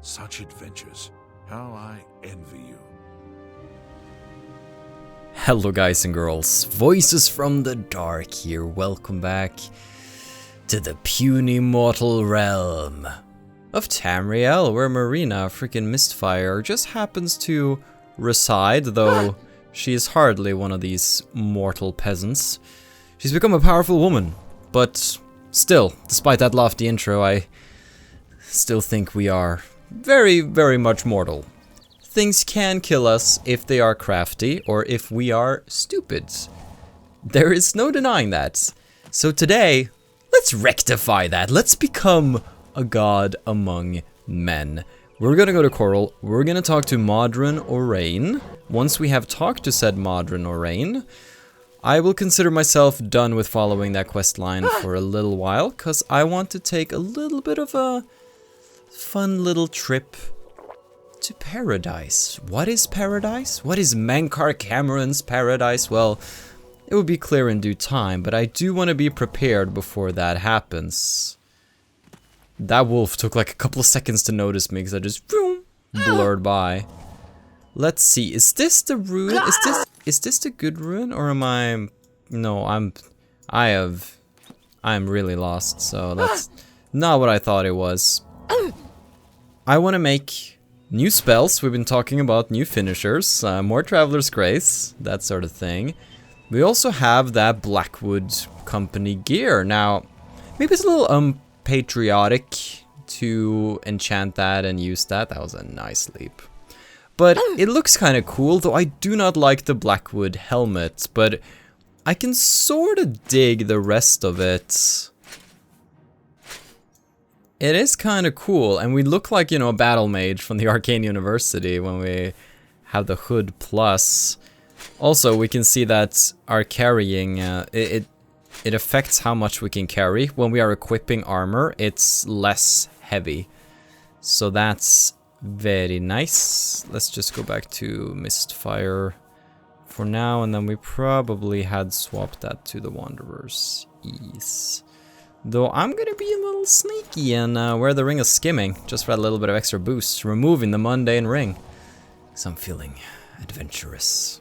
Such adventures. How I envy you. Hello guys and girls, Voices from the Dark here. Welcome back to the puny mortal realm of Tamriel, where Marina Mistfire just happens to reside, though she is hardly one of these mortal peasants. She's become a powerful woman, but still, despite that lofty intro, I still think we are very, very much mortal. Things can kill us if they are crafty or if we are stupid. There is no denying that. So today, let's rectify that. Let's become a god among men. We're gonna go to Coral. We're gonna talk to Modron Orain. Once we have talked to said Modron Orain, I will consider myself done with following that quest line for a little while, because I want to take a little bit of a fun little trip to paradise. What is paradise? What is Mankar Cameron's paradise? Well, it will be clear in due time, but I do want to be prepared before that happens. That wolf took like a couple of seconds to notice me because I just blurred by. Let's see. Is this the rune? Is this the good rune, or am I? No, I'm really lost. So that's not what I thought it was. I want to make new spells. We've been talking about new finishers, more Traveler's Grace, that sort of thing. We also have that Blackwood Company gear. Now, maybe it's a little unpatriotic to enchant that and use that. That was a nice leap. But it looks kind of cool, though I do not like the Blackwood helmet. But I can sort of dig the rest of it. It is kind of cool, and we look like, you know, a battlemage from the Arcane University when we have the hood plus. Also, we can see that our carrying, it affects how much we can carry. When we are equipping armor, it's less heavy. So that's very nice. Let's just go back to Mistfire for now, and then we probably had swapped that to the Wanderer's Ease. Though I'm gonna be a little sneaky and wear the Ring of Skimming, just for a little bit of extra boost, removing the mundane ring. Because I'm feeling adventurous.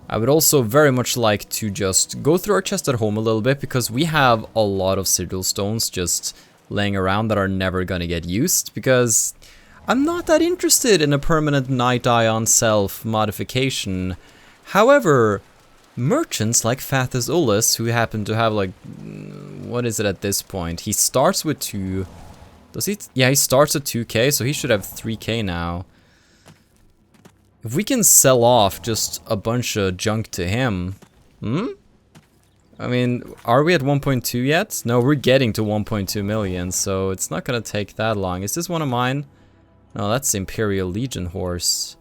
I would also very much like to just go through our chest at home a little bit, because we have a lot of Cyrodiil stones just laying around that are never gonna get used, because I'm not that interested in a permanent Night Eye on Self modification. However, merchants like Fathus Ullus, who happen to have like, what is it at this point? He starts with 2. Does he? Yeah, he starts at 2k, so he should have 3k now. If we can sell off just a bunch of junk to him, I mean, are we at 1.2 yet? No, we're getting to 1.2 million, so it's not gonna take that long. Is this one of mine? No, that's Imperial Legion horse.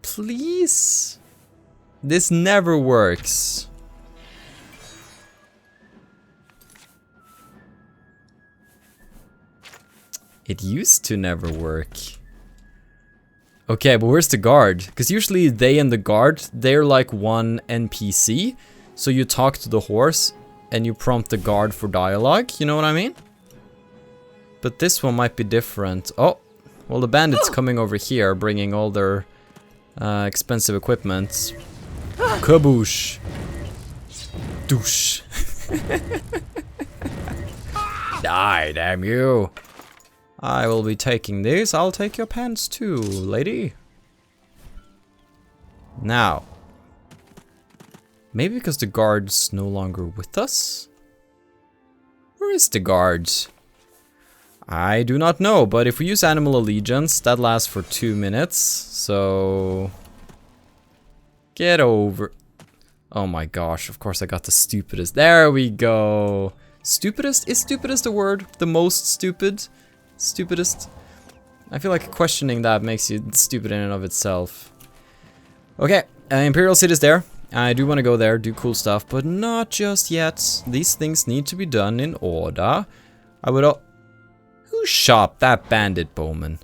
Please? This never works. It used to never work. Okay, but where's the guard? Because usually they and the guard, they're like one NPC. So you talk to the horse and you prompt the guard for dialogue, you know what I mean? But this one might be different. Oh, well, the bandits coming over here, bringing all their expensive equipment. Kaboosh. Douche. Die, damn you. I will be taking these. I'll take your pants too, lady. Now. Maybe because the guard's no longer with us? Where is the guard? I do not know, but if we use Animal Allegiance, that lasts for 2 minutes, so... Get over... Oh my gosh, of course I got the stupidest. There we go! Stupidest? Is stupidest a word? The most stupid? Stupidest? I feel like questioning that makes you stupid in and of itself. Okay, Imperial City's there. I do want to go there, do cool stuff, but not just yet. These things need to be done in order. I would... Who shot that bandit bowman?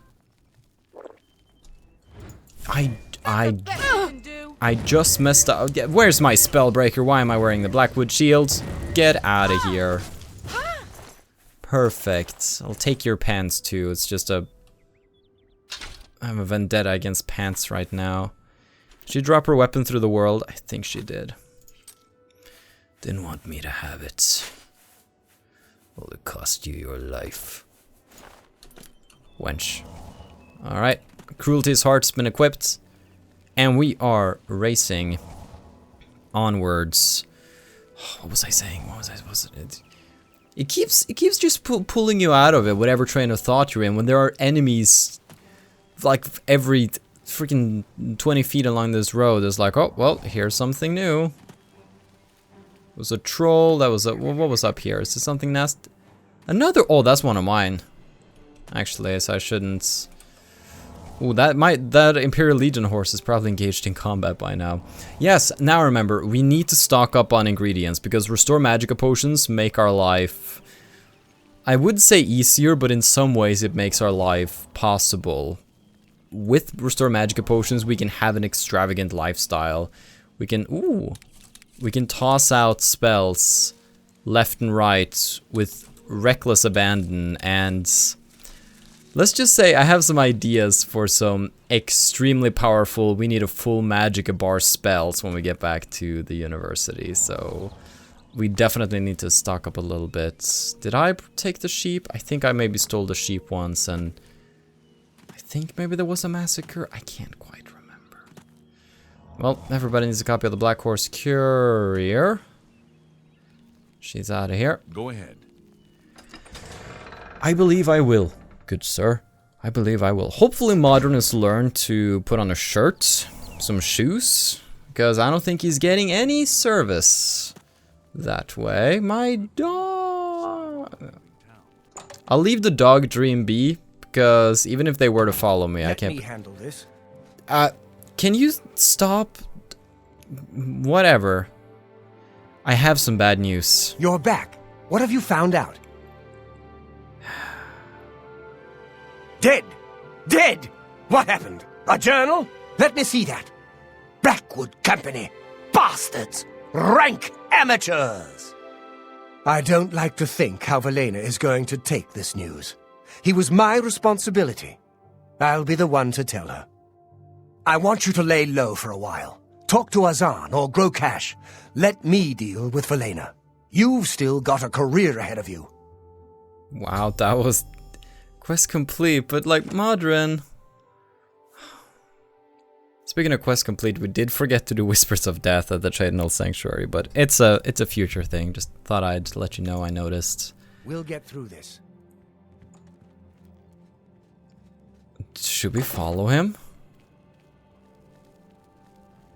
I just messed up. Where's my spellbreaker? Why am I wearing the Blackwood shield? Get out of here. Perfect. I'll take your pants too. It's just a... I have a vendetta against pants right now. Did she drop her weapon through the world? I think she did. Didn't want me to have it. Will it cost you your life? Wench. Alright. Cruelty's Heart's been equipped. And we are racing onwards. What was I saying? What was it? It keeps just pulling you out of it, whatever train of thought you're in, when there are enemies like every freaking 20 feet along this road. It's like, oh, well, here's something new. It was a troll, that was a... What was up here? Is this something nasty? Another... Oh, that's one of mine. Actually, so I shouldn't... Ooh, that Imperial Legion horse is probably engaged in combat by now. Yes, now remember, we need to stock up on ingredients, because Restore Magicka potions make our life... I would say easier, but in some ways it makes our life possible. With Restore Magicka potions, we can have an extravagant lifestyle. We can... Ooh! We can toss out spells left and right with reckless abandon, and... Let's just say I have some ideas for some extremely powerful, we need a full Magicka bar spells when we get back to the university, so we definitely need to stock up a little bit. Did I take the sheep? I think I maybe stole the sheep once, and I think maybe there was a massacre. I can't quite remember. Well, everybody needs a copy of the Black Horse Courier. She's out of here. Go ahead. I believe I will. Good sir, I believe I will. Hopefully Modern has learned to put on a shirt, some shoes, because I don't think he's getting any service that way. My dog... I'll leave the dog dream be, because even if they were to follow me, I can't... Let me handle this. Can you stop? Whatever. I have some bad news. You're back. What have you found out? Dead! Dead! What happened? A journal? Let me see that. Blackwood Company. Bastards! Rank amateurs! I don't like to think how Velena is going to take this news. He was my responsibility. I'll be the one to tell her. I want you to lay low for a while. Talk to Azan or Grokash. Let me deal with Velena. You've still got a career ahead of you. Wow, that was... Quest complete, but like Modern. Speaking of quest complete, we did forget to do Whispers of Death at the Tridental Sanctuary, but it's a future thing. Just thought I'd let you know I noticed. We'll get through this. Should we follow him?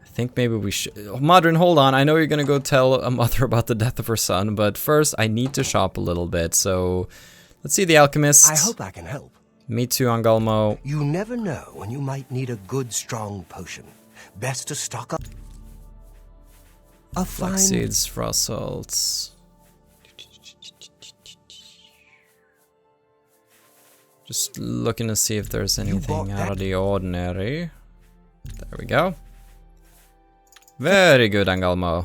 I think maybe we should. Modern, hold on. I know you're gonna go tell a mother about the death of her son, but first I need to shop a little bit, so... Let's see the alchemist. I hope I can help. Me too, Angalmo. You never know when you might need a good, strong potion. Best to stock up. A fine... Flax seeds, frost salts. Just looking to see if there's anything out of the ordinary. There we go. Very good, Angalmo.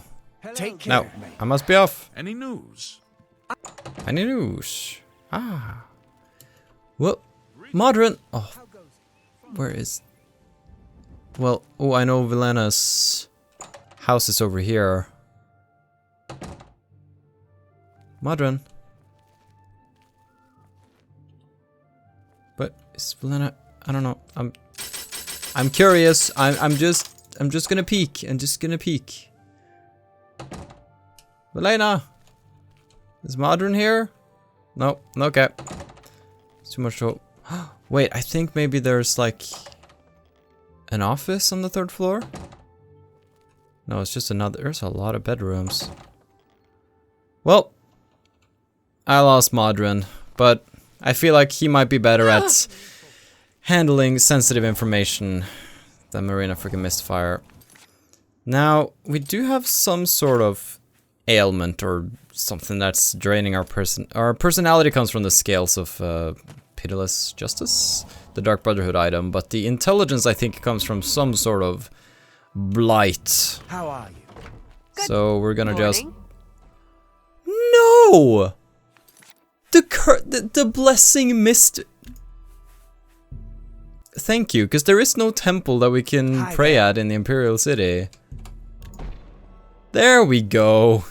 Take care, No, I must be off. Any news? Any news? Ah. Well, Modern. Oh, where is... Well, oh, I know Velena's house is over here. Modern. But is Velena... I don't know. I'm curious. I'm just gonna peek. I'm just gonna peek. Velena! Is Modern here? No, okay. It's too much to... Wait, I think maybe there's like... an office on the 3rd floor? No, it's just another... There's a lot of bedrooms. Well, I lost Modern, but I feel like he might be better at handling sensitive information than Marina freaking Mistfire. Now, we do have some sort of ailment or something that's draining our Our personality comes from the scales of Pitiless Justice, the Dark Brotherhood item, but the intelligence I think comes from some sort of blight. How are you? So we're gonna just... No! The blessing mist. Thank you, because there is no temple that we can pray at in the Imperial City. There we go.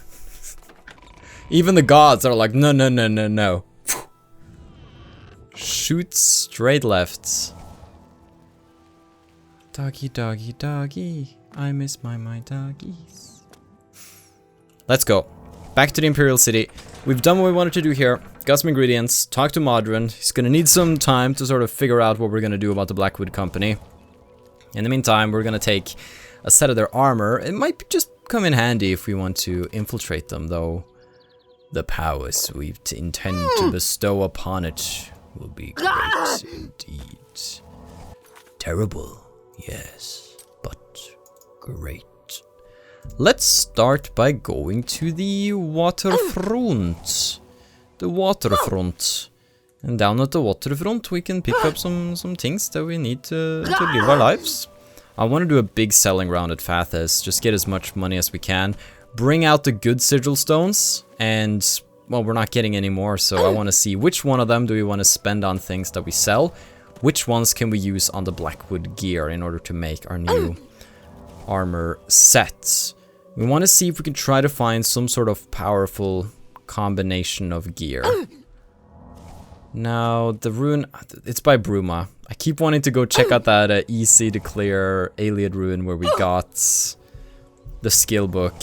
Even the gods are like, no, no, no, no, no. Shoot straight left. Doggy, doggy, doggy. I miss my doggies. Let's go. Back to the Imperial City. We've done what we wanted to do here. Got some ingredients. Talked to Modron. He's gonna need some time to sort of figure out what we're gonna do about the Blackwood Company. In the meantime, we're gonna take a set of their armor. It might just come in handy if we want to infiltrate them, though. The powers we intend to bestow upon it will be great indeed. Terrible, yes, but great. Let's start by going to the waterfront. The waterfront. And down at the waterfront we can pick up some things that we need to live our lives. I want to do a big selling round at Fathis, just get as much money as we can. Bring out the good sigil stones, and, well, we're not getting any more, so I want to see which one of them do we want to spend on things that we sell. Which ones can we use on the Blackwood gear in order to make our new armor set. We want to see if we can try to find some sort of powerful combination of gear. Now, the rune, it's by Bruma. I keep wanting to go check out that easy to clear Ayleid rune where we got the skill book.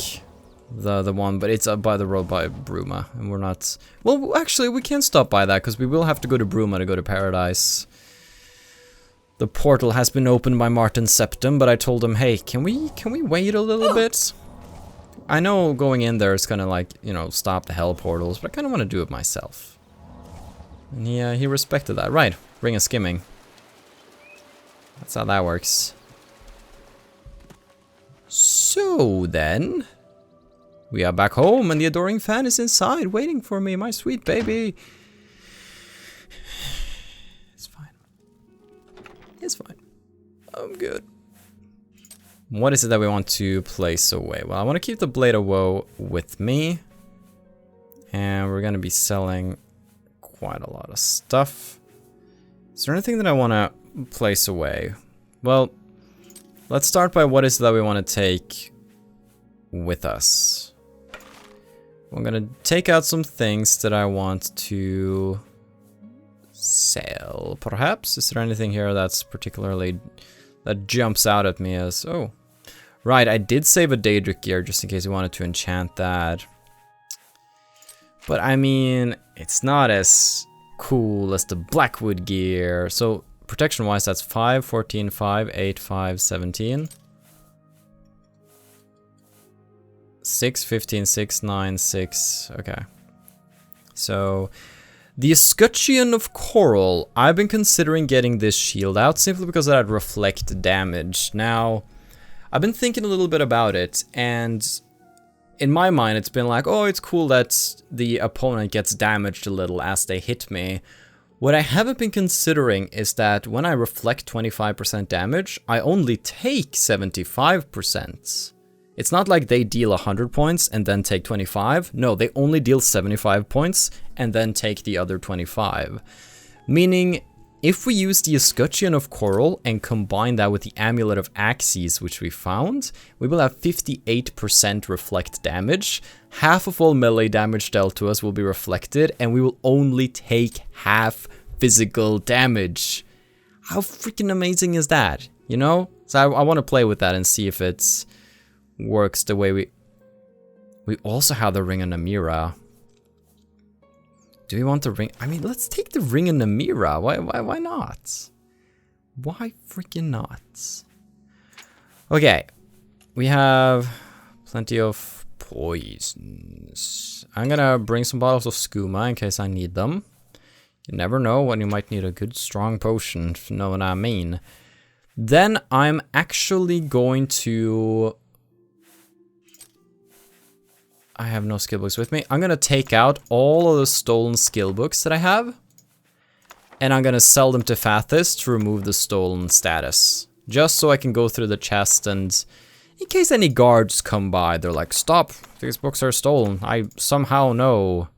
The one, but it's by the road by Bruma, and we're not... Well, actually, we can stop by that, because we will have to go to Bruma to go to Paradise. The portal has been opened by Martin Septim, but I told him, hey, can we wait a little bit? I know going in there is gonna, like, you know, stop the hell portals, but I kind of want to do it myself. And he respected that. Right, ring of skimming. That's how that works. So then... we are back home, and the adoring fan is inside, waiting for me, my sweet baby. It's fine. It's fine. I'm good. What is it that we want to place away? Well, I want to keep the Blade of Woe with me. And we're going to be selling quite a lot of stuff. Is there anything that I want to place away? Well, let's start by what is it that we want to take with us. I'm gonna take out some things that I want to sell, perhaps? Is there anything here that's particularly, that jumps out at me as, oh. Right, I did save a Daedric gear just in case you wanted to enchant that. But I mean, it's not as cool as the Blackwood gear. So, protection-wise, that's 5, 14, 5, 8, 5, 17. 6, 15, 6, 9, 6, okay. So, the Escutcheon of Coral, I've been considering getting this shield out simply because that'd reflect damage. Now, I've been thinking a little bit about it, and in my mind it's been like, oh, it's cool that the opponent gets damaged a little as they hit me. What I haven't been considering is that when I reflect 25% damage, I only take 75%. It's not like they deal 100 points and then take 25. No, they only deal 75 points and then take the other 25. Meaning, if we use the Escutcheon of Coral and combine that with the Amulet of Axes, which we found, we will have 58% reflect damage. Half of all melee damage dealt to us will be reflected, and we will only take half physical damage. How freaking amazing is that? You know? So I want to play with that and see if it's... works the way we also have the Ring of Namira. Do we want the ring? I mean, let's take the Ring of Namira. Why not? Why freaking not? Okay, we have plenty of poisons. I'm gonna bring some bottles of skooma in case I need them. You never know when you might need a good strong potion, if you know what I mean. Then I'm actually going to... I have no skill books with me. I'm gonna take out all of the stolen skill books that I have, and I'm gonna sell them to Fathis to remove the stolen status. Just so I can go through the chest, and in case any guards come by, they're like, stop, these books are stolen. I somehow know.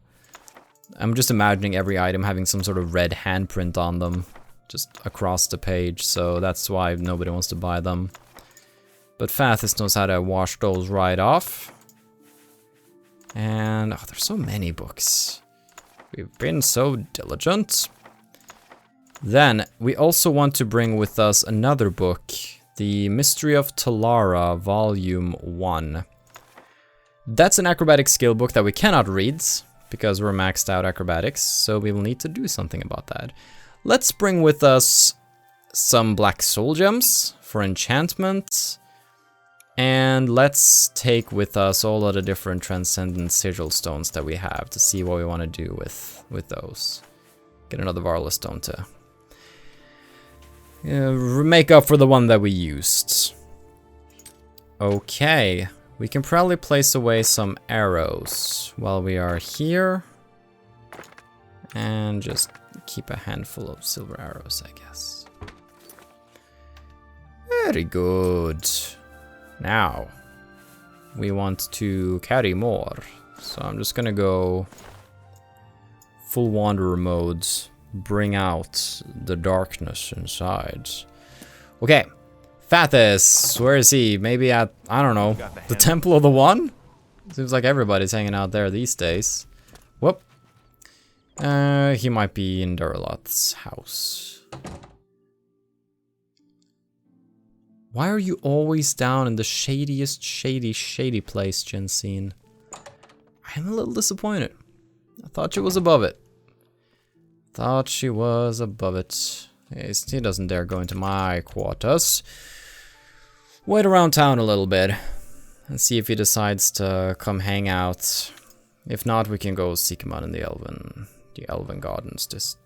I'm just imagining every item having some sort of red handprint on them, just across the page, so that's why nobody wants to buy them. But Fathis knows how to wash those right off. And, oh, there's so many books. We've been so diligent. Then, we also want to bring with us another book, The Mystery of Talara, Volume 1. That's an acrobatic skill book that we cannot read, because we're maxed out acrobatics, so we will need to do something about that. Let's bring with us some black soul gems for enchantment. And let's take with us all of the different transcendent sigil stones that we have to see what we want to do with those. Get another Varla stone to make up for the one that we used. Okay, we can probably place away some arrows while we are here. And just keep a handful of silver arrows, I guess. Very good. Now, we want to carry more, so I'm just gonna go full wanderer mode, bring out the darkness inside. Okay, Fathis, where is he? Maybe at, I don't know, the Temple of the One? Seems like everybody's hanging out there these days. Whoop. He might be in Durlot's house. Why are you always down in the shadiest, shady place, Jensine? I'm a little disappointed. I thought she was above it. Thought she was above it. He doesn't dare go into my quarters. Wait around town a little bit and see if he decides to come hang out. If not, we can go seek him out in the Elven Gardens.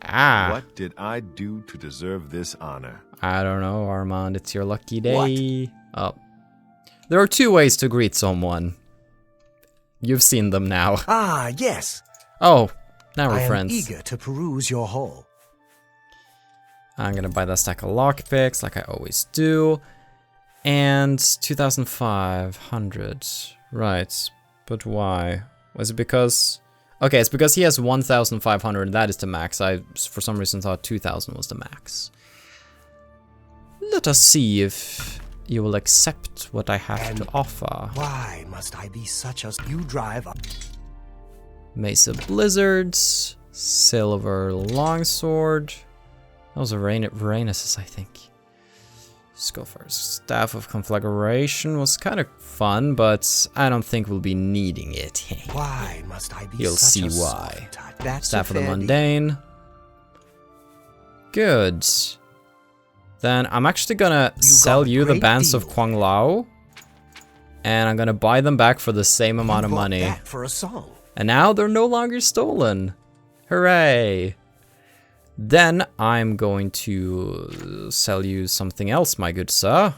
What did I do to deserve this honor? I don't know, Armand. It's your lucky day. What? Oh. There are two ways to greet someone. You've seen them now. Ah, yes. Oh, now we're friends. I am eager to peruse your haul. I'm gonna buy that stack of lockpicks like I always do. And 2,500. Right. But why? Was it because... Okay, it's because he has 1,500 and that is the max. I, for some reason, thought 2,000 was the max. Let us see if you will accept what I have to offer. Why must I be such as you drive up? Mace of Blizzards, Silver Longsword. Those are Varanus's, I think. Let's go first. Staff of Conflagration was kind of fun, but I don't think we'll be needing it. Why must I be You'll such see a why. That's Staff of the Mundane. Good. Then I'm actually gonna sell you the Bands of Kwang Lao. And I'm gonna buy them back for the same amount of money. That for a song. And now they're no longer stolen. Hooray! Then I'm going to sell you something else, my good sir.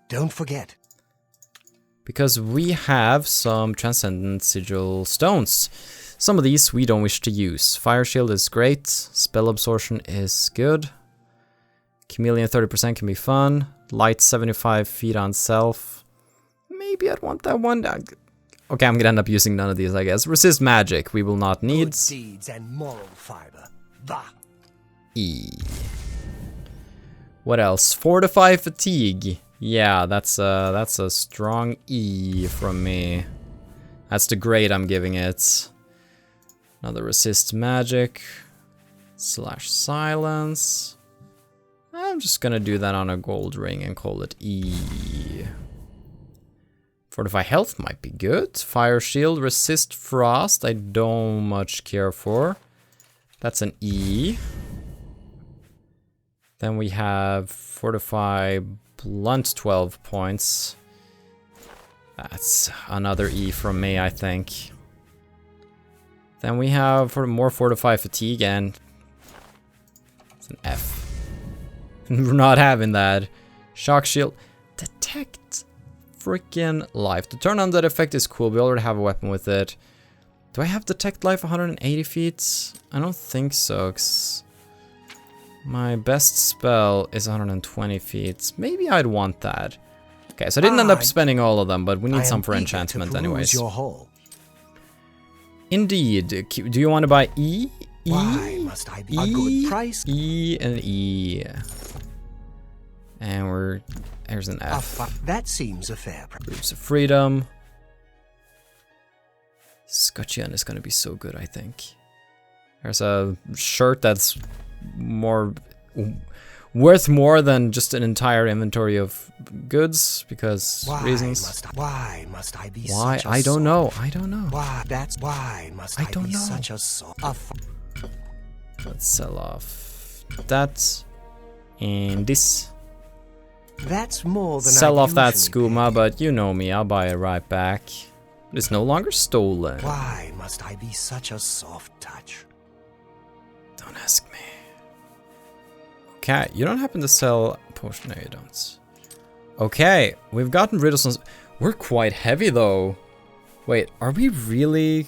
Don't forget. Because we have some Transcendent Sigil stones. Some of these we don't wish to use. Fire Shield is great. Spell Absorption is good. Chameleon 30% can be fun. Light 75 feet on self. Maybe I'd want that one. Okay, I'm gonna end up using none of these, I guess. Resist Magic, we will not need. Good deeds and moral fiber. Bah. E. What else? Fortify Fatigue. Yeah, that's a strong E from me. That's the grade I'm giving it. Another Resist Magic. Slash Silence. I'm just gonna do that on a gold ring and call it E. Fortify Health might be good. Fire Shield, Resist Frost, I don't much care for. That's an E. Then we have Fortify Blunt 12 points. That's another E from me, I think. Then we have more Fortify Fatigue and it's an F. We're not having that. Shock Shield. Detect freaking Life. The turn on that effect is cool. We already have a weapon with it. Do I have Detect Life 180 feet? I don't think so. 'Cause my best spell is 120 feet. Maybe I'd want that. Okay, so I didn't end up spending all of them, but we need some for enchantment anyways. Indeed. Do you want to buy E? E? Why must I be a good price? E and E. And here's an F. That seems a fair price. Groups of Freedom. Scutcheon is gonna be so good, I think. There's a shirt that's worth more than just an entire inventory of goods because reasons. Why must I be why? such a I don't know. I don't know. Why? That's why must I don't be know. such a Let's sell off that and this. That's more than Sell I off that usually skooma, pay. but you know me, I'll buy it right back. It's no longer stolen. Why must I be such a soft touch? Don't ask me. Okay, you don't happen to sell potion? No, you don't. Okay, we've gotten rid of some. We're quite heavy though. Wait, are we really?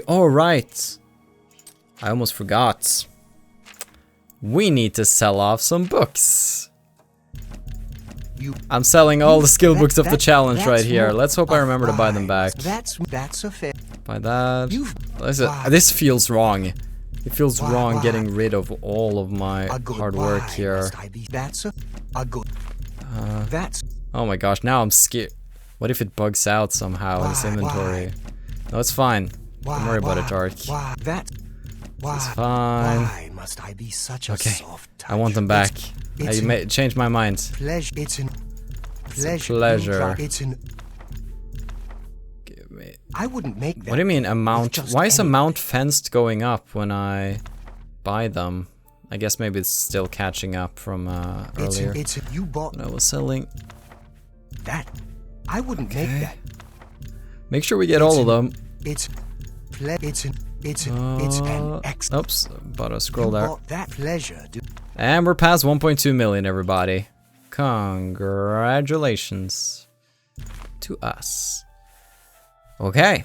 Oh right. I almost forgot. We need to sell off some books. I'm selling all the skill books of the challenge right here. Let's hope I remember to buy them back. That's a fair. Buy that. This feels wrong. It feels wrong getting rid of all of my hard work here. Oh my gosh, now I'm scared. What if it bugs out somehow in this inventory? No, it's fine. Don't worry about it, Dark. It's fine. Okay, I want them back. I changed my mind. It's a pleasure. Give me. I wouldn't make that. What do you mean amount? Why is amount fenced going up when I buy them? I guess maybe it's still catching up from earlier. You bought when I was selling. That. I wouldn't make that. Make sure we get all of them. It's an X. Oops, bought a scroll there. That pleasure, dude. And we're past 1.2 million, everybody. Congratulations to us. Okay.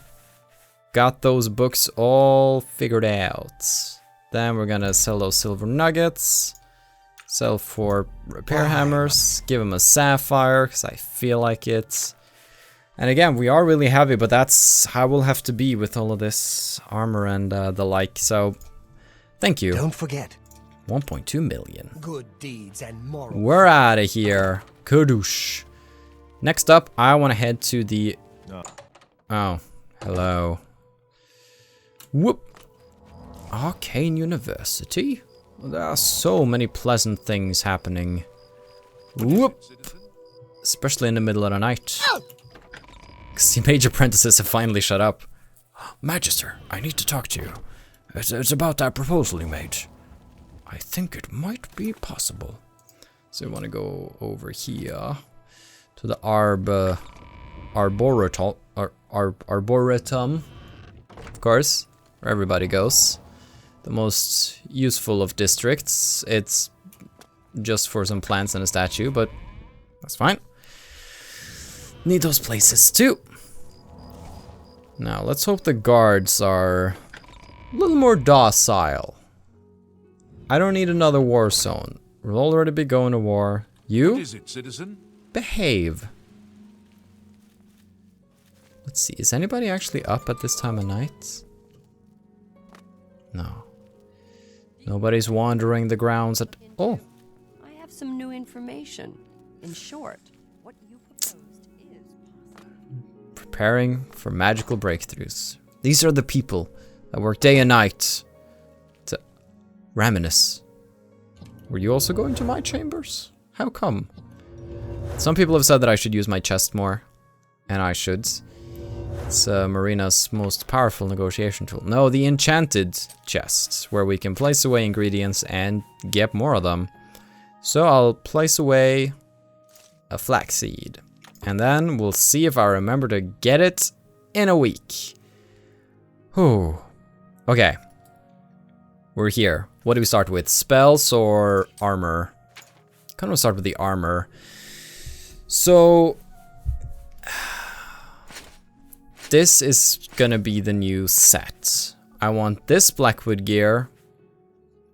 Got those books all figured out. Then we're gonna sell those silver nuggets. Sell 4 repair hammers. Give him a sapphire, because I feel like it. And again, we are really heavy, but that's how we'll have to be with all of this armor and the like. So, thank you. Don't forget. 1.2 million. Good deeds and moral. We're out of here. Kadoosh. Next up, I want to head to the... Oh, hello. Whoop. Arcane University. There are so many pleasant things happening. Whoop. Especially in the middle of the night. Because the mage apprentices have finally shut up. Magister, I need to talk to you. It's about that proposal you made. I think it might be possible. So we want to go over here to the Arboretum, of course, where everybody goes. The most useful of districts. It's just for some plants and a statue, but that's fine. Need those places too. Now let's hope the guards are a little more docile. I don't need another war zone. We'll already be going to war. You? What is it, citizen? Behave. Let's see, is anybody actually up at this time of night? No. Nobody's wandering the grounds at... Oh. I have some new information. In short, what you proposed is possible. Preparing for magical breakthroughs. These are the people that work day and night. Raminus. Were you also going to my chambers? How come? Some people have said that I should use my chest more. And I should. It's Marina's most powerful negotiation tool. No, the enchanted chest, where we can place away ingredients and get more of them. So I'll place away a flaxseed. And then we'll see if I remember to get it in a week. Whew. Okay. We're here. What do we start with? Spells or armor? Kind of start with the armor. So... this is gonna be the new set. I want this Blackwood gear.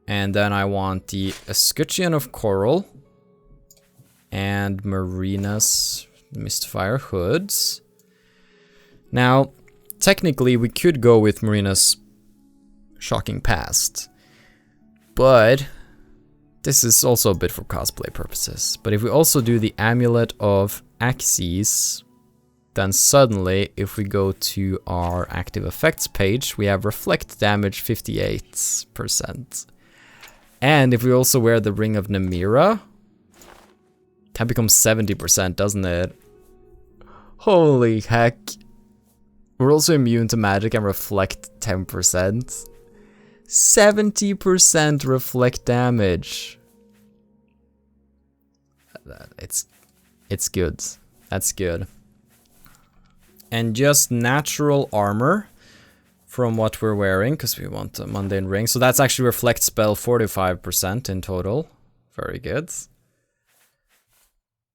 And then I want the Escutcheon of Coral. And Marina's Mistfire hoods. Now, technically we could go with Marina's shocking past, but this is also a bit for cosplay purposes. But if we also do the Amulet of Axes, then suddenly if we go to our active effects page, we have reflect damage 58%. And if we also wear the Ring of Namira, that becomes 70%, doesn't it? Holy heck. We're also immune to magic and reflect 10%. 70% reflect damage. It's good. That's good. And just natural armor from what we're wearing, because we want a mundane ring. So that's actually reflect spell 45% in total. Very good.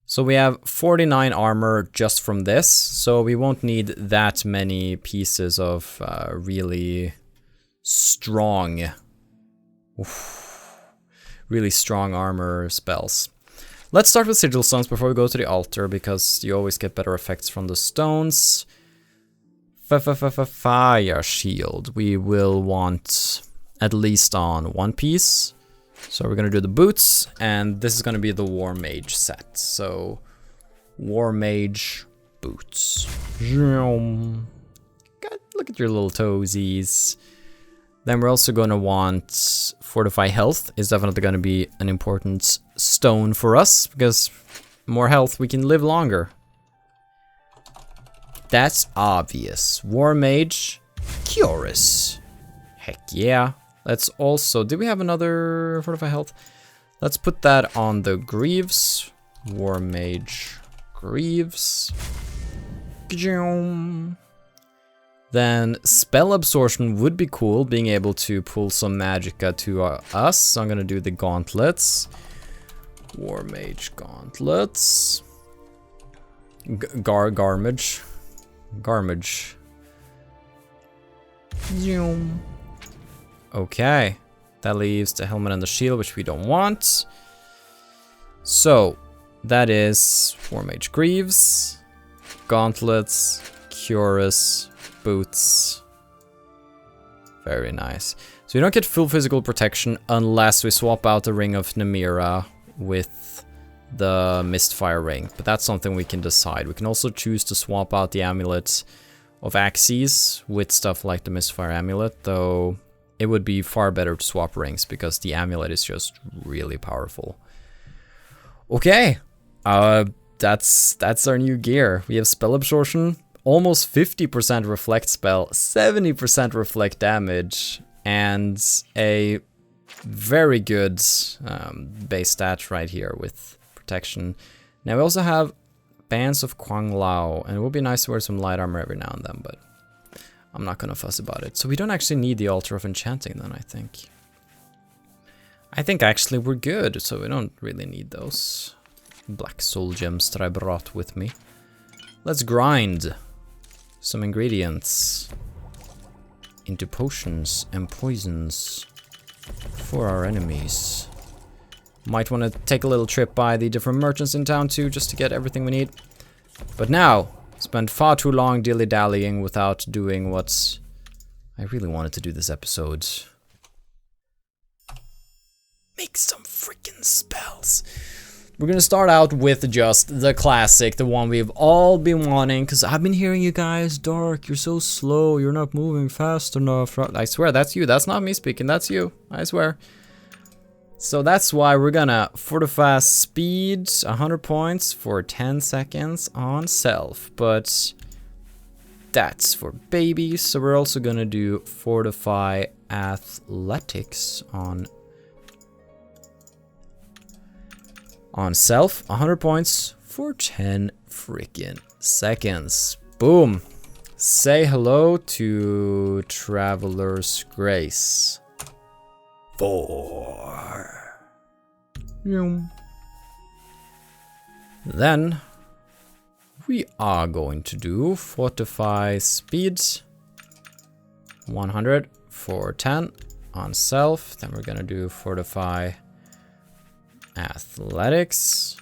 So we have 49 armor just from this, so we won't need that many pieces of really strong, really strong armor spells. Let's start with sigil stones before we go to the altar, because you always get better effects from the stones. Fire shield, we will want at least on one piece. So we're gonna do the boots, and this is gonna be the Warmage set. So Warmage boots. Look at your little toesies. Then we're also gonna want Fortify Health. Is definitely gonna be an important stone for us, because more health, we can live longer. That's obvious. Warmage, Curus. Heck yeah. Let's also, did we have another Fortify Health? Let's put that on the Greaves. Warmage Greaves. Then Spell Absorption would be cool, being able to pull some magicka to us. So I'm gonna do the gauntlets. Warmage gauntlets. Garmage. Okay, that leaves the helmet and the shield, which we don't want. So that is Warmage Greaves, gauntlets, cuirass, boots. Very nice. So we don't get full physical protection unless we swap out the Ring of Namira with the Mistfire ring, but that's something we can decide. We can also choose to swap out the Amulet of Axes with stuff like the Mistfire amulet, though it would be far better to swap rings because the amulet is just really powerful. Okay, that's our new gear. We have Spell Absorption, almost 50% reflect spell, 70% reflect damage, and a very good base stat right here with protection. Now we also have Bands of Kwang Lao, and it would be nice to wear some light armor every now and then, but I'm not gonna fuss about it. So we don't actually need the Altar of Enchanting then, I think. I think actually we're good, so we don't really need those black soul gems that I brought with me. Let's grind some ingredients into potions and poisons for our enemies. Might want to take a little trip by the different merchants in town too, just to get everything we need. But now, spent far too long dilly-dallying without doing what I really wanted to do this episode. Make some freaking spells. We're gonna start out with just the classic, the one we've all been wanting, because I've been hearing you guys, Dark, you're so slow, you're not moving fast enough. I swear, that's you, that's not me speaking, that's you, I swear. So that's why we're gonna fortify speed 100 points for 10 seconds on self, but that's for babies. So we're also gonna do fortify athletics on self, 100 points for 10 freaking seconds. Boom. Say hello to Traveler's Grace. 4. Then we are going to do fortify speed 100 for 10 on self. Then we're gonna do fortify athletics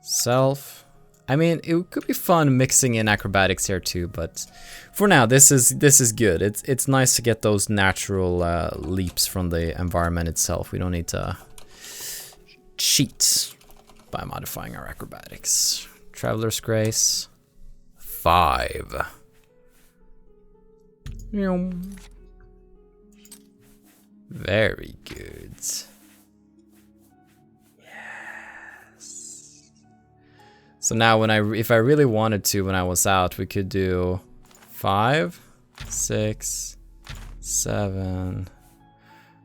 self I mean, it could be fun mixing in acrobatics here too, but for now, this is good. It's nice to get those natural leaps from the environment itself. We don't need to cheat by modifying our acrobatics. Traveler's Grace, 5. Very good. So now if I really wanted to when I was out, we could do 5, 6, 7.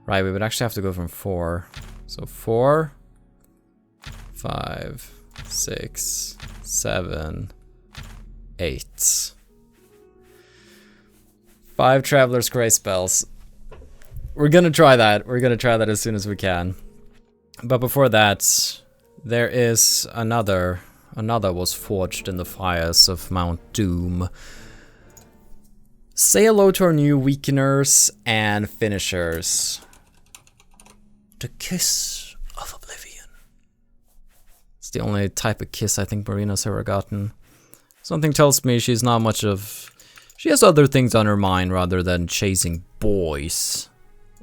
Right, we would actually have to go from 4. So 4, 5, 6, 7, 8. 5 Traveler's Grace spells. We're gonna try that. We're gonna try that as soon as we can. But before that, there is another was forged in the fires of Mount Doom. Say hello to our new weakeners and finishers. The Kiss of Oblivion. It's the only type of kiss I think Marina's ever gotten. Something tells me she's not much of... She has other things on her mind rather than chasing boys.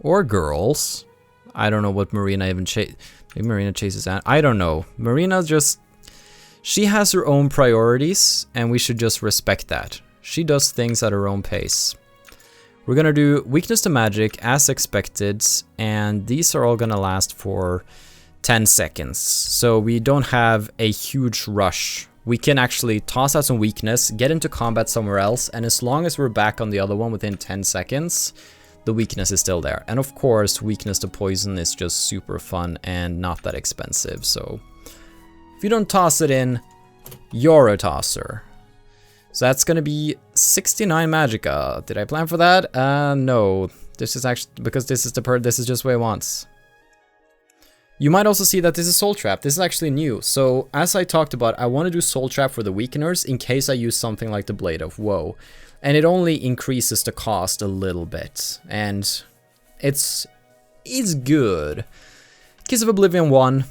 Or girls. I don't know what Marina even maybe Marina chases... I don't know. Marina just... She has her own priorities, and we should just respect that. She does things at her own pace. We're gonna do weakness to magic as expected, and these are all gonna last for 10 seconds. So we don't have a huge rush. We can actually toss out some weakness, get into combat somewhere else, and as long as we're back on the other one within 10 seconds, the weakness is still there. And of course, weakness to poison is just super fun and not that expensive, so... If you don't toss it in, you're a tosser. So that's gonna be 69 magicka. Did I plan for that? No. This is actually because this is just what it wants. You might also see that this is Soul Trap. This is actually new. So as I talked about, I want to do Soul Trap for the weakeners in case I use something like the Blade of Woe. And it only increases the cost a little bit. And it's good. Kiss of Oblivion 1.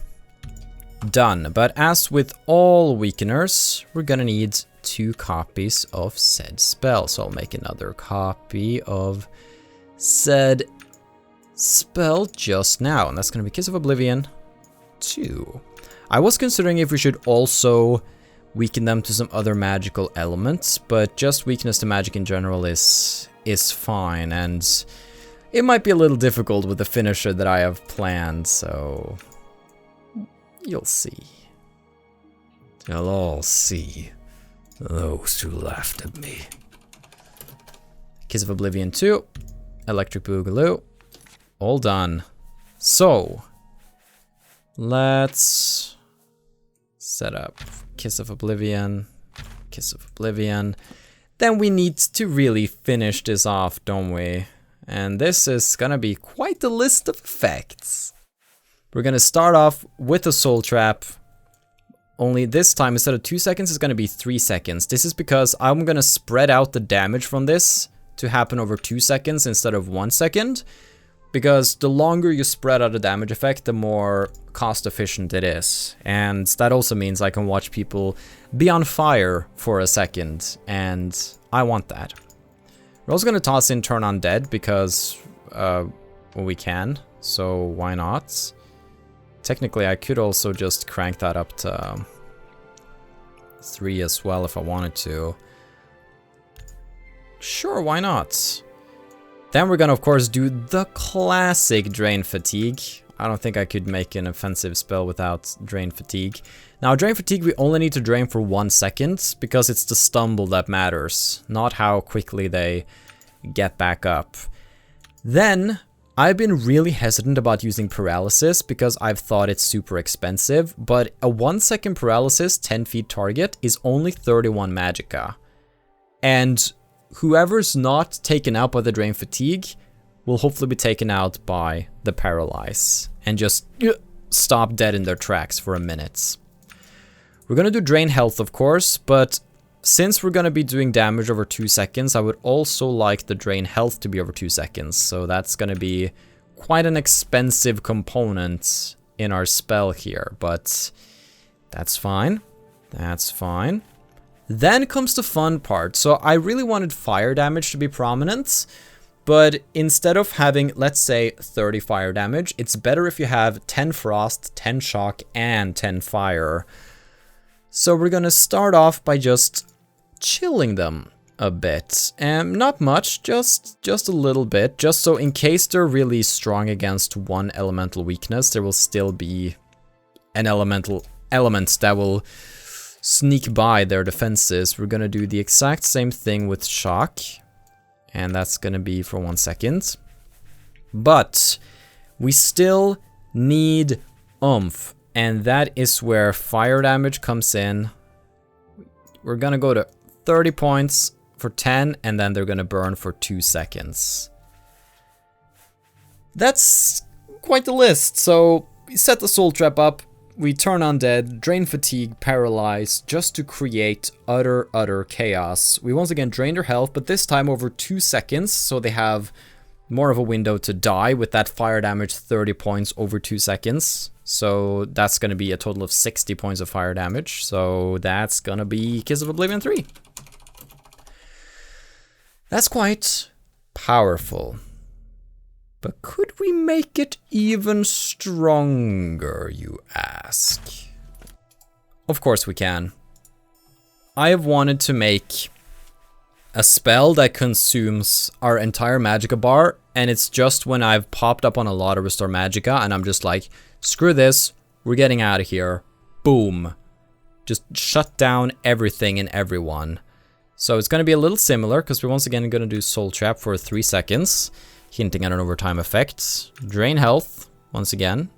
Done. But as with all weakeners, we're gonna need 2 copies of said spell. So I'll make another copy of said spell just now, and that's gonna be Kiss of Oblivion 2. I was considering if we should also weaken them to some other magical elements, but just weakness to magic in general is fine, and it might be a little difficult with the finisher that I have planned, so you'll see. You'll all see, those who laughed at me. Kiss of Oblivion 2, Electric Boogaloo, all done. So, let's set up Kiss of Oblivion, Kiss of Oblivion. Then we need to really finish this off, don't we? And this is gonna be quite the list of effects. We're gonna start off with a Soul Trap. Only this time, instead of 2 seconds, it's gonna be 3 seconds. This is because I'm gonna spread out the damage from this to happen over 2 seconds instead of 1 second. Because the longer you spread out the damage effect, the more cost efficient it is. And that also means I can watch people be on fire for a second, and I want that. We're also gonna toss in Turn Undead because, well, we can, so why not? Technically, I could also just crank that up to 3 as well if I wanted to. Sure, why not? Then we're gonna, of course, do the classic Drain Fatigue. I don't think I could make an offensive spell without Drain Fatigue. Now, Drain Fatigue, we only need to drain for 1 second, because it's the stumble that matters, not how quickly they get back up. Then, I've been really hesitant about using Paralysis, because I've thought it's super expensive, but a 1 second Paralysis, 10 feet target, is only 31 magicka. And whoever's not taken out by the Drain Fatigue will hopefully be taken out by the Paralyze and just stop dead in their tracks for a minute. We're gonna do Drain Health, of course, but since we're gonna be doing damage over 2 seconds, I would also like the Drain Health to be over 2 seconds, so that's gonna be quite an expensive component in our spell here, but that's fine. That's fine. Then comes the fun part. So I really wanted fire damage to be prominent, but instead of having, let's say, 30 fire damage, it's better if you have 10 frost, 10 shock, and 10 fire. So we're gonna start off by just chilling them a bit. Not much, just a little bit, just so in case they're really strong against one elemental weakness, there will still be an element that will sneak by their defenses. We're gonna do the exact same thing with shock, and that's gonna be for 1 second. But we still need oomph, and that is where fire damage comes in. We're gonna go to 30 points for 10, and then they're gonna burn for 2 seconds. That's quite the list. So we set the soul trap up, we turn undead, drain fatigue, paralyze, just to create utter chaos. We once again drain their health, but this time over 2 seconds, so they have more of a window to die with that fire damage, 30 points over 2 seconds. So that's gonna be a total of 60 points of fire damage. So that's gonna be Kiss of Oblivion 3. That's quite powerful. But could we make it even stronger, you ask? Of course we can. I have wanted to make a spell that consumes our entire Magicka bar, and it's just when I've popped up on a lot of Restore Magicka, and I'm just like, screw this, we're getting out of here. Boom. Just shut down everything and everyone. So it's going to be a little similar, because we're once again going to do Soul Trap for 3 seconds. Hinting at an overtime effect. Drain health, once again.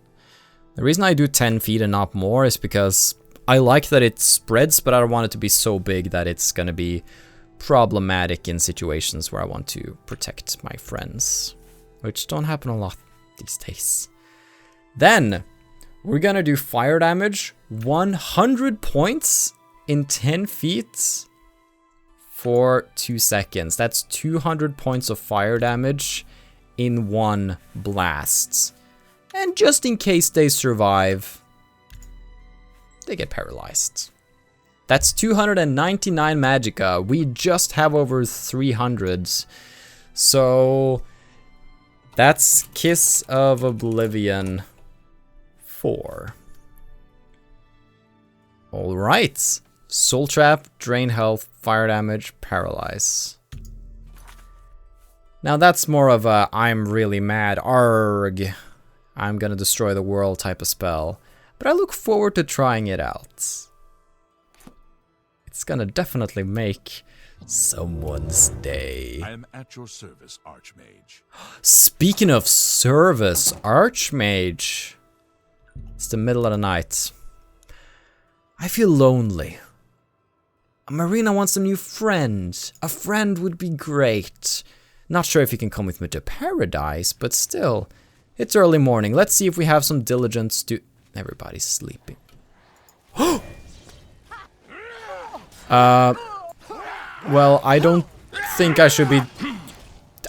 The reason I do 10 feet and not more is because I like that it spreads, but I don't want it to be so big that it's gonna be problematic in situations where I want to protect my friends. Which don't happen a lot these days. Then, we're gonna do fire damage. 100 points in 10 feet for 2 seconds. That's 200 points of fire damage in one blast. And just in case they survive, they get paralyzed. That's 299 Magicka. We just have over 300. So that's Kiss of Oblivion 4. Alright. Soul Trap, Drain Health, Fire Damage, Paralyze. Now that's more of a I'm really mad, arg, I'm gonna destroy the world type of spell. But I look forward to trying it out. It's gonna definitely make someone's day. I am at your service, Archmage. Speaking of service, Archmage. It's the middle of the night. I feel lonely. Marina wants a new friend. A friend would be great. Not sure if you can come with me to paradise, but still. It's early morning. Let's see if we have some diligence to... Everybody's sleeping. Well, I don't think I should be...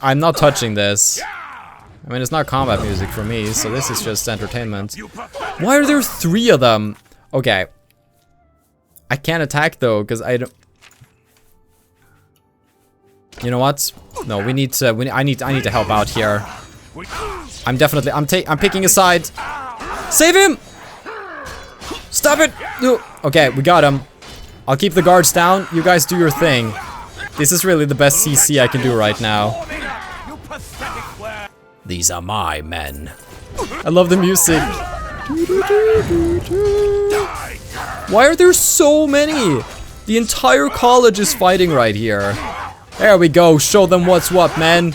I'm not touching this. I mean, it's not combat music for me, so this is just entertainment. Why are there 3 of them? Okay. I can't attack though, because I don't... You know what? No, we need to... I need to help out here. I'm picking a side. Save him! Stop it! No. Okay, we got him. I'll keep the guards down. You guys do your thing. This is really the best CC I can do right now. These are my men. I love the music. Why are there so many? The entire college is fighting right here. There we go, show them what's what, man.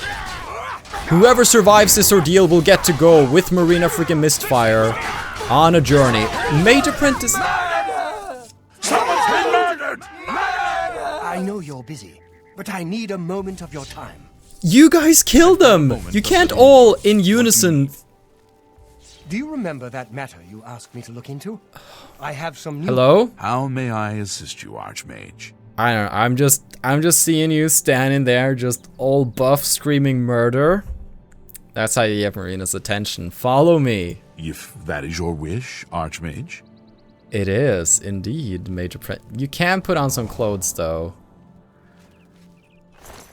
Whoever survives this ordeal will get to go with Marina freaking Mistfire on a journey. Mage Apprentice. Someone's been murdered! I know you're busy, but I need a moment of your time. You guys killed them! You can't all in unison. Do you remember that matter you asked me to look into? I have some new... Hello? How may I assist you, Archmage? I don't know, I'm just seeing you standing there, just all buff, screaming murder. That's how you get Marina's attention. Follow me. If that is your wish, Archmage. It is indeed major print. You can put on some clothes though.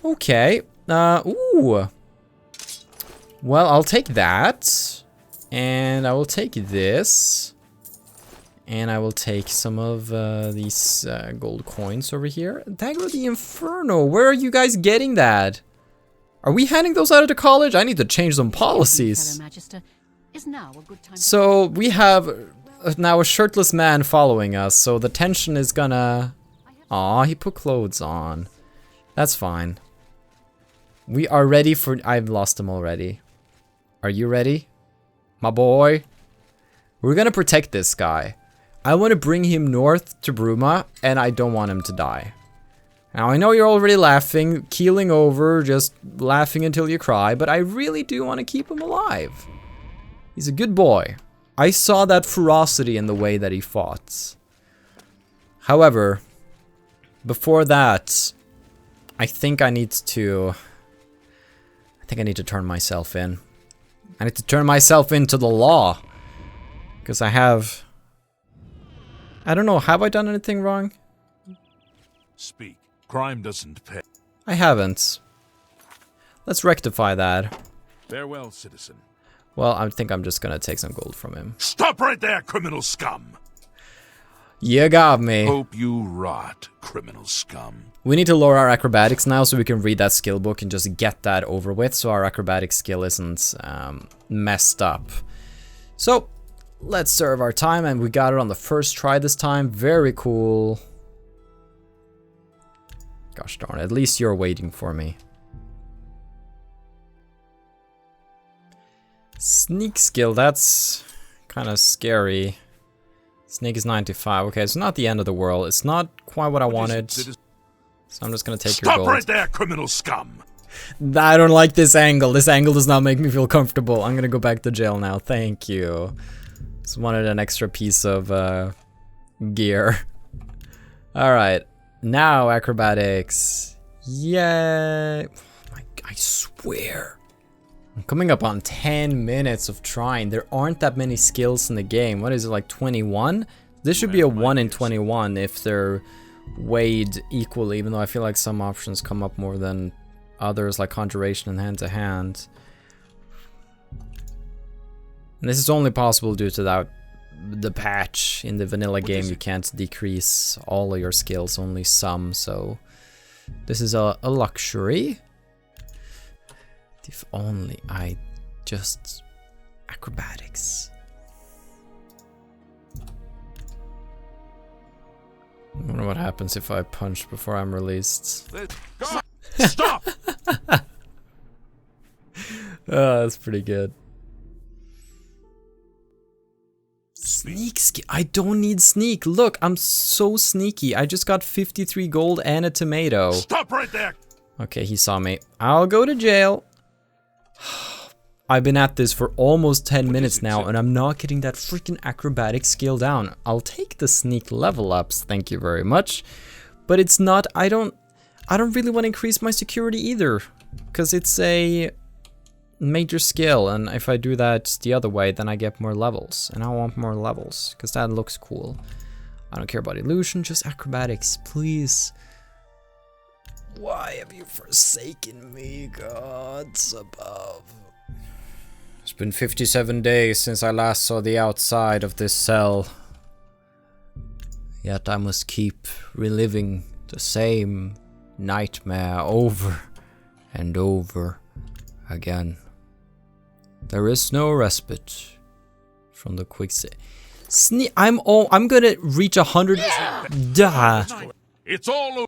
Okay. Ooh. Well, I'll take that. And I will take this. And I will take some of these gold coins over here. Dagger of the Inferno. Where are you guys getting that? Are we handing those out at the college? I need to change some policies. So we have now a shirtless man following us. So the tension is gonna... Aw, he put clothes on. That's fine. We are ready for... I've lost him already. Are you ready? My boy? We're gonna protect this guy. I want to bring him north to Bruma, and I don't want him to die. Now, I know you're already laughing, keeling over, just laughing until you cry, but I really do want to keep him alive. He's a good boy. I saw that ferocity in the way that he fought. However, before that, I think I need to turn myself in. I need to turn myself into the law. Because I don't know, have I done anything wrong? Speak. Crime doesn't pay. I haven't. Let's rectify that. Farewell, citizen. Well, I think I'm just gonna take some gold from him. Stop right there, criminal scum! You got me. Hope you rot, criminal scum. We need to lower our acrobatics now so we can read that skill book and just get that over with so our acrobatic skill isn't messed up. So, let's serve our time, and we got it on the first try this time. Very cool. Gosh darn it, at least you're waiting for me. Sneak skill, that's kind of scary. Sneak is 95. Okay, it's not the end of the world. It's not quite what I wanted. So I'm just gonna take your gold. Stop right there, criminal scum! I don't like this angle. This angle does not make me feel comfortable. I'm gonna go back to jail now. Thank you. Just wanted an extra piece of gear. Alright. Now acrobatics. Yay. I swear. I'm coming up on 10 minutes of trying. There aren't that many skills in the game. What is it, like 21? This should be a 1 in 21 if they're weighed equally, even though I feel like some options come up more than others, like conjuration and hand-to-hand. And this is only possible due to the patch. In the vanilla game you can't decrease all of your skills, only some, so this is a luxury. If only I just... acrobatics. I wonder what happens if I punch before I'm released. Stop! Oh, that's pretty good. Sneak skill. I don't need sneak. Look, I'm so sneaky. I just got 53 gold and a tomato. Stop right there! Okay, he saw me. I'll go to jail. I've been at this for almost 10 minutes now, and I'm not getting that freaking acrobatic skill down. I'll take the sneak level ups, thank you very much. But it's not, I don't really want to increase my security either, because it's a major skill, and if I do that the other way, then I get more levels, and I want more levels, because that looks cool. I don't care about illusion, just acrobatics, please. Why have you forsaken me, gods above? It's been 57 days since I last saw the outside of this cell. Yet I must keep reliving the same nightmare over and over again. There is no respite from the quicksand. I'm gonna reach 100. Yeah! Duh. It's all over.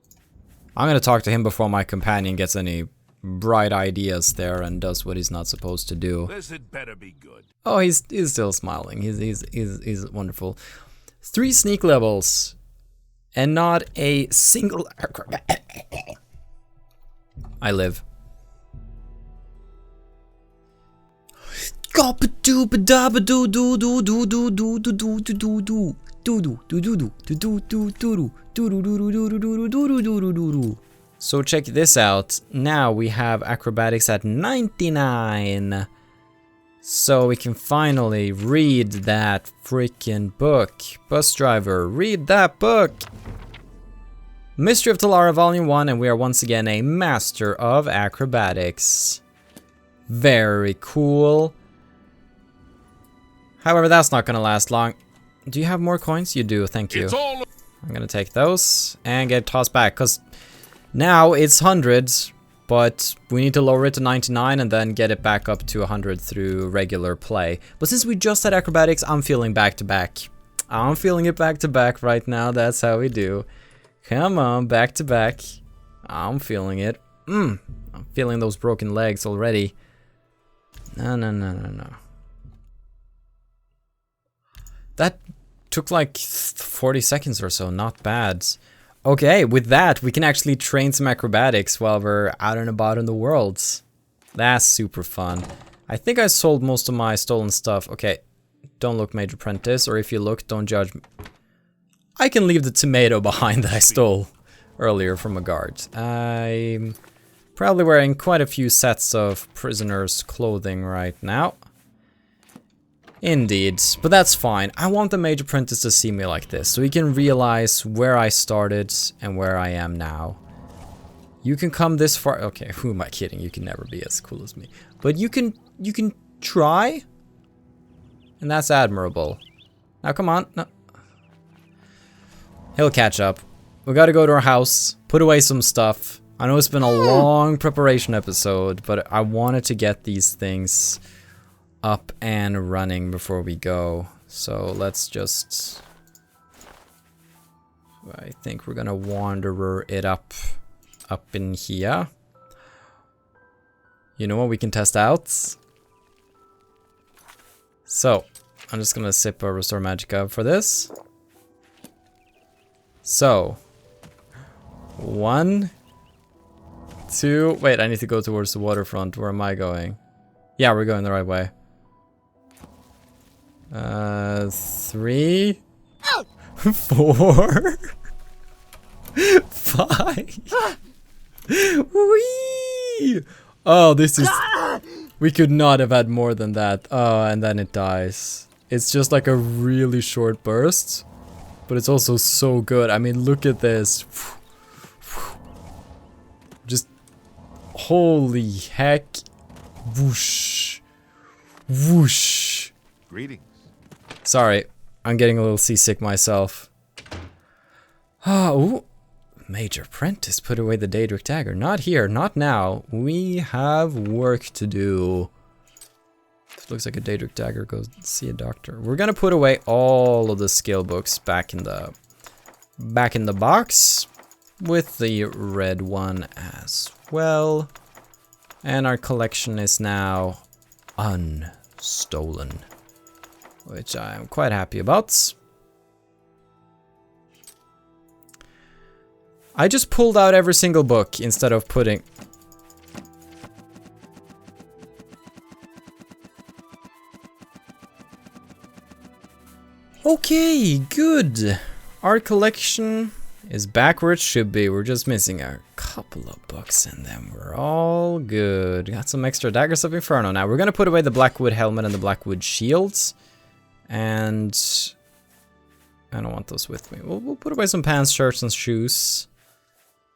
I'm gonna talk to him before my companion gets any bright ideas there and does what he's not supposed to do. This had better be good. Oh, he's still smiling. He's wonderful. 3 sneak levels and not a single acrobat. I live. So check this out. Now we have acrobatics at 99. So we can finally read that freaking book. Bus driver, read that book! Mystery of Talara Volume 1, and we are once again a master of acrobatics. Very cool. However, that's not gonna last long. Do you have more coins? You do, thank you. It's all I'm gonna take those and get tossed back, because now it's hundreds, but we need to lower it to 99 and then get it back up to 100 through regular play. But since we just had acrobatics, I'm feeling back to back. I'm feeling it back to back right now, that's how we do. Come on, back to back. I'm feeling it. I'm feeling those broken legs already. No. That took like 40 seconds or so, not bad. Okay, with that, we can actually train some acrobatics while we're out and about in the world. That's super fun. I think I sold most of my stolen stuff. Okay, don't look, Major Apprentice, or if you look, don't judge me. I can leave the tomato behind that I stole earlier from a guard. I'm probably wearing quite a few sets of prisoners' clothing right now. Indeed, but that's fine. I want the Major Apprentice to see me like this, so he can realize where I started and where I am now. You can come this far. Okay, who am I kidding? You can never be as cool as me. But you can try, and that's admirable. Now come on. No. He'll catch up. We gotta go to our house, put away some stuff. I know it's been a long preparation episode, but I wanted to get these things up and running before we go. So let's just... I think we're gonna wanderer it up in here. You know what we can test out? So, I'm just gonna sip a Restore Magicka for this. So, 1, 2, wait, I need to go towards the waterfront. Where am I going? Yeah, we're going the right way. 3, 4, 5. Whee! Oh, this is... We could not have had more than that. Oh, and then it dies. It's just like a really short burst, but it's also so good. I mean, look at this. Just... Holy heck. Whoosh. Whoosh. Greetings. Sorry, I'm getting a little seasick myself. Oh, Major Apprentice put away the Daedric dagger. Not here, not now. We have work to do. If it looks like a Daedric dagger, go see a doctor. We're gonna put away all of the skill books back in the box with the red one as well. And our collection is now unstolen, which I'm quite happy about. I just pulled out every single book instead of putting... Okay, good. Our collection is back where it should be. We're just missing a couple of books and then we're all good. Got some extra Daggers of Inferno. Now we're gonna put away the Blackwood helmet and the Blackwood shields. And I don't want those with me. We'll put away some pants, shirts, and shoes.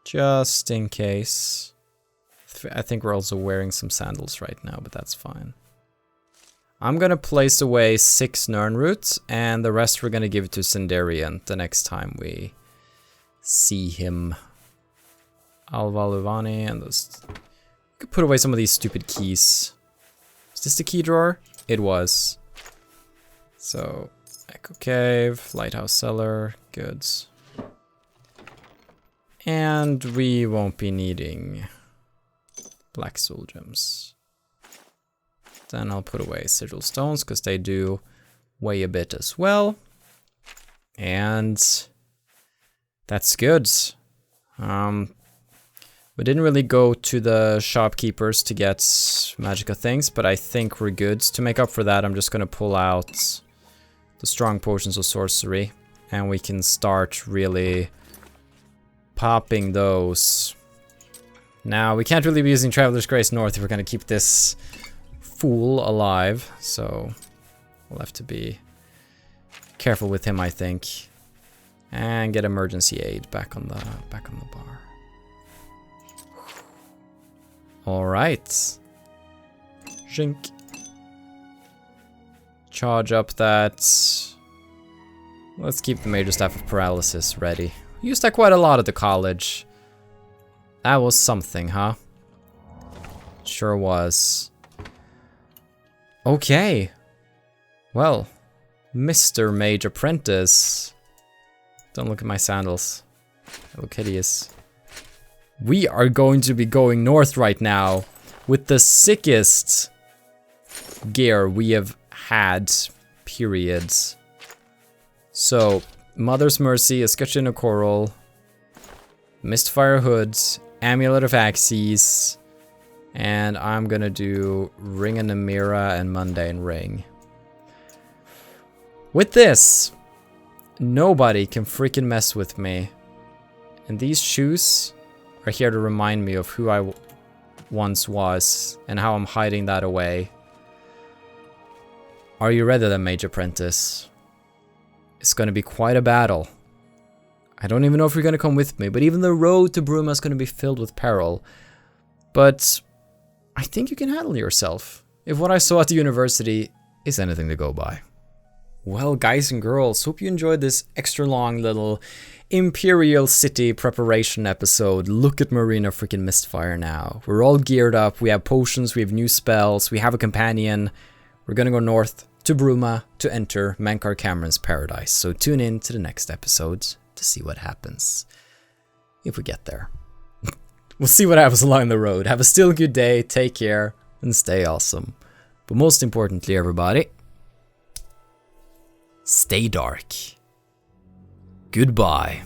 Just in case. I think we're also wearing some sandals right now, but that's fine. I'm gonna place away 6 Nirnroots, and the rest we're gonna give it to Sindarian the next time we see him. Alvaluvani, and those... We could put away some of these stupid keys. Is this the key drawer? It was. So, Echo Cave, Lighthouse Cellar, goods. And we won't be needing Black Soul Gems. Then I'll put away Sigil Stones, because they do weigh a bit as well. And that's good. We didn't really go to the shopkeepers to get Magicka things, but I think we're good. To make up for that, I'm just going to pull out the strong potions of sorcery, and we can start really popping those. Now, we can't really be using Traveler's Grace North if we're going to keep this fool alive, so we'll have to be careful with him, I think. And get emergency aid back on the bar. Alright. Zhink. Charge up that. Let's keep the Major Staff of Paralysis ready. Used that quite a lot at the college. That was something, huh? Sure was. Okay. Well, Mr. Mage Apprentice. Don't look at my sandals. They look hideous. We are going to be going north right now with the sickest gear we have had, periods. So, Mother's Mercy, Escutcheon of Coral, Mistfire Hood, Amulet of Axes, and I'm gonna do Ring of Namira and Mundane Ring. With this, nobody can freaking mess with me. And these shoes are here to remind me of who I once was and how I'm hiding that away. Are you ready then, Mage Apprentice? It's gonna be quite a battle. I don't even know if you're gonna come with me, but even the road to Bruma is gonna be filled with peril. But I think you can handle yourself, if what I saw at the university is anything to go by. Well, guys and girls, hope you enjoyed this extra long little Imperial City preparation episode. Look at Marina freaking Mistfire now. We're all geared up, we have potions, we have new spells, we have a companion. We're gonna go north to Bruma to enter Mankar Cameron's paradise. So tune in to the next episode to see what happens. If we get there. We'll see what happens along the road. Have a still good day, take care, and stay awesome. But most importantly, everybody, stay dark. Goodbye.